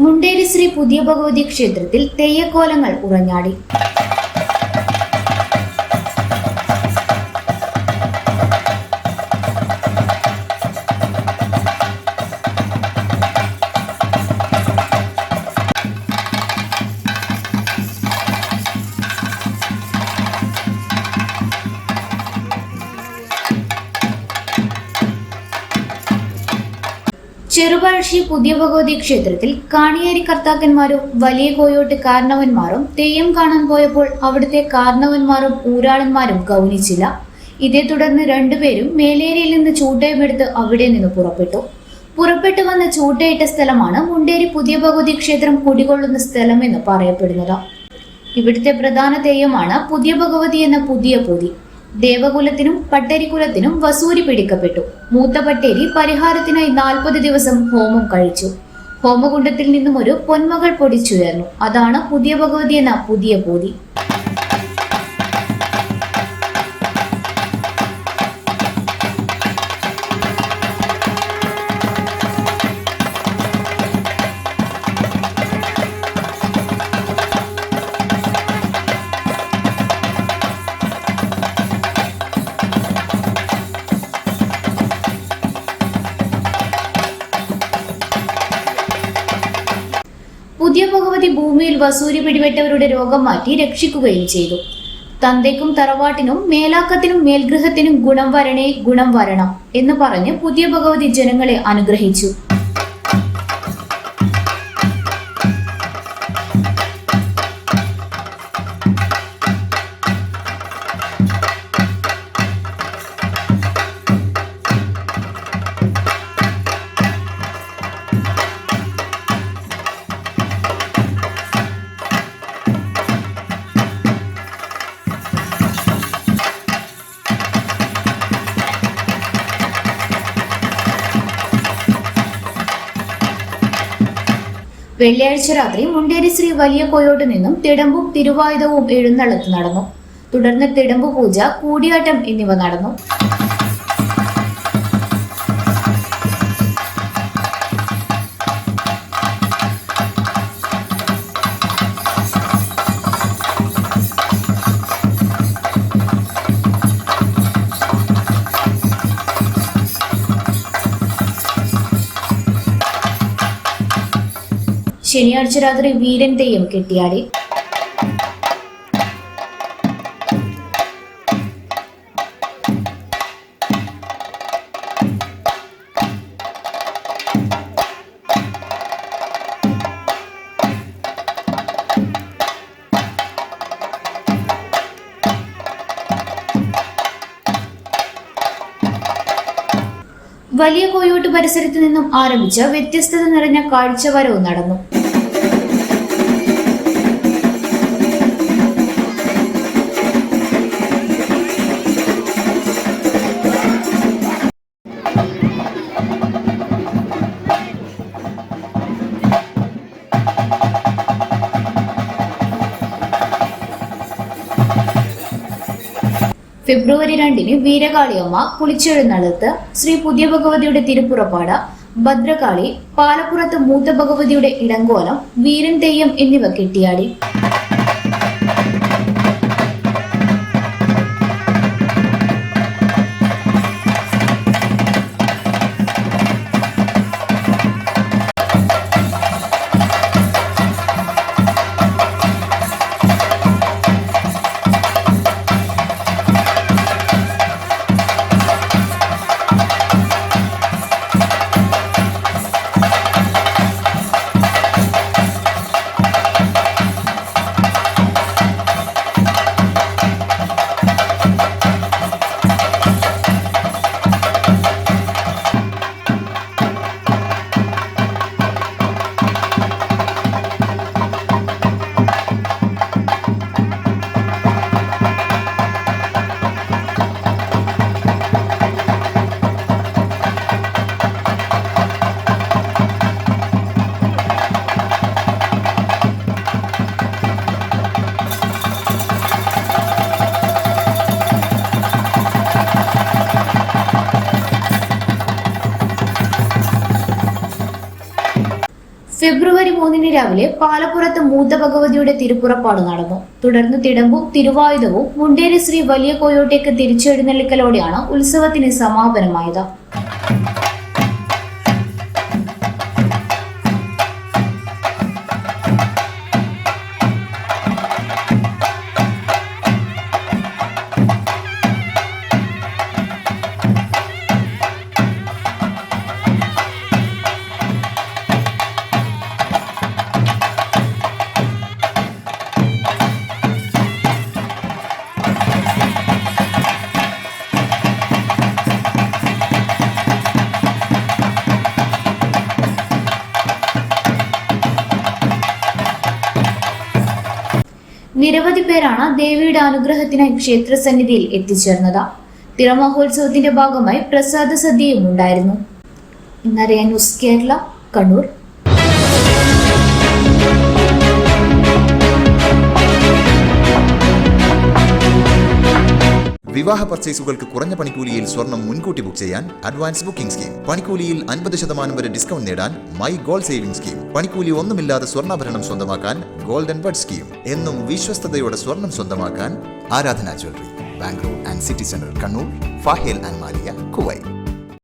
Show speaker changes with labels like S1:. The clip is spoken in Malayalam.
S1: മുണ്ടേരി ശ്രീ പുതിയ ഭഗവതി ക്ഷേത്രത്തിൽ തെയ്യക്കോലങ്ങൾ ഉറഞ്ഞാടി. ചെറുപഴശ്ശി പുതിയ ഭഗവതി ക്ഷേത്രത്തിൽ കാണിയേരി കർത്താക്കന്മാരും വലിയ കോയോട്ട് കാരണവന്മാരും തെയ്യം കാണാൻ പോയപ്പോൾ അവിടുത്തെ കാരണവന്മാരും ഊരാളന്മാരും ഗൗനിച്ചില്ല. ഇതേ തുടർന്ന് രണ്ടുപേരും മേലേരിയിൽ നിന്ന് ചൂട്ടയുമെടുത്ത് അവിടെ നിന്ന് പുറപ്പെട്ടു വന്ന ചൂട്ടയിട്ട സ്ഥലമാണ് മുണ്ടേരി പുതിയ ഭഗവതി ക്ഷേത്രം കുടികൊള്ളുന്ന സ്ഥലമെന്ന് പറയപ്പെടുന്നത്. ഇവിടുത്തെ പ്രധാന തെയ്യമാണ് പുതിയ ഭഗവതി എന്ന പുതിയ പൊതി. ദേവകുലത്തിനും പട്ടരികുലത്തിനും വസൂരി പിടിക്കപ്പെട്ടു. മൂത്ത പട്ടേരി പരിഹാരത്തിനായി 40 ദിവസം ഹോമം കഴിച്ചു. ഹോമകുണ്ടത്തിൽ നിന്നും ഒരു പൊന്മകൾ പൊടിച്ചുയർന്നു. അതാണ് പുതിയ ഭഗവതി എന്ന പുതിയ പൊതി. പുതിയ ഭഗവതി ഭൂമിയിൽ വസൂരി പിടിപെട്ടവരുടെ രോഗം മാറ്റി രക്ഷിക്കുകയും ചെയ്തു. തന്തയ്ക്കും തറവാട്ടിനും മേലാക്കത്തിനും മേൽഗൃഹത്തിനും ഗുണം വരണം എന്ന് പറഞ്ഞ് പുതിയ ഭഗവതി ജനങ്ങളെ അനുഗ്രഹിച്ചു. വെള്ളിയാഴ്ച രാത്രി മുണ്ടേരി ശ്രീ വലിയ കോയോട്ട് നിന്നും തിടമ്പും തിരുവായുധവും എഴുന്നള്ളത്ത് നടന്നു. തുടർന്ന് തിടമ്പു പൂജ, കൂടിയാട്ടം എന്നിവ നടന്നു. ശനിയാഴ്ച രാത്രി വീരൻ തെയ്യം കെട്ടിയാടി. വലിയ കോയോട്ട് പരിസരത്ത് നിന്നും ആരംഭിച്ച വ്യത്യസ്തത നിറഞ്ഞ കാഴ്ചവരവും നടന്നു. ഫെബ്രുവരി 2 വീരകാളിയമ്മ കുളിച്ചെഴുന്നള്ളത്ത്, ശ്രീ പുതിയ ഭഗവതിയുടെ തിരുപ്പുറപ്പാട്, ഭദ്രകാളി, പാലപ്പുറത്ത് മൂത്ത ഭഗവതിയുടെ ഇടങ്കോലം, വീരൻ തെയ്യം എന്നിവ കെട്ടിയാടി. ഫെബ്രുവരി 3 രാവിലെ പാലപ്പുറത്ത് മൂത്ത ഭഗവതിയുടെ തിരുപ്പുറപ്പാട് നടന്നു. തുടർന്ന് തിടമ്പും തിരുവായുധവും മുണ്ടേരി ശ്രീ വലിയ കോയോട്ടേക്ക് തിരിച്ചെഴുന്നള്ളിക്കലോടെയാണ് ഉത്സവത്തിന് സമാപനമായത്. നിരവധി പേരാണ് ദേവിയുടെ അനുഗ്രഹത്തിനായി ക്ഷേത്രസന്നിധിയിൽ എത്തിച്ചേർന്നത്. തിറമഹോത്സവത്തിന്റെ ഭാഗമായി പ്രസാദ സദ്യയും ഉണ്ടായിരുന്നു. ഇന്നറിയാൻ ന്യൂസ് കേരള, കണ്ണൂർ.
S2: വിവാഹ പർച്ചേസുകൾക്ക് കുറഞ്ഞ പണിക്കൂലിയിൽ സ്വർണം മുൻകൂട്ടി ബുക്ക് ചെയ്യാൻ അഡ്വാൻസ് ബുക്കിംഗ് സ്കീം. പണിക്കൂലിയിൽ 50% വരെ ഡിസ്കൗണ്ട് നേടാൻ മൈ ഗോൾഡ് സേവിംഗ് സ്കീം. പണിക്കൂലി ഒന്നുമില്ലാതെ സ്വർണ്ണാഭരണം സ്വന്തമാക്കാൻ ഗോൾഡൻ ബഡ് സ്കീം. എന്നും വിശ്വസ്തയോടെ സ്വർണം സ്വന്തമാക്കാൻ ആരാധന jewellery, Bangalore and city centre, Kannur, ഫാഹേൽ and Maliya, Kuwait.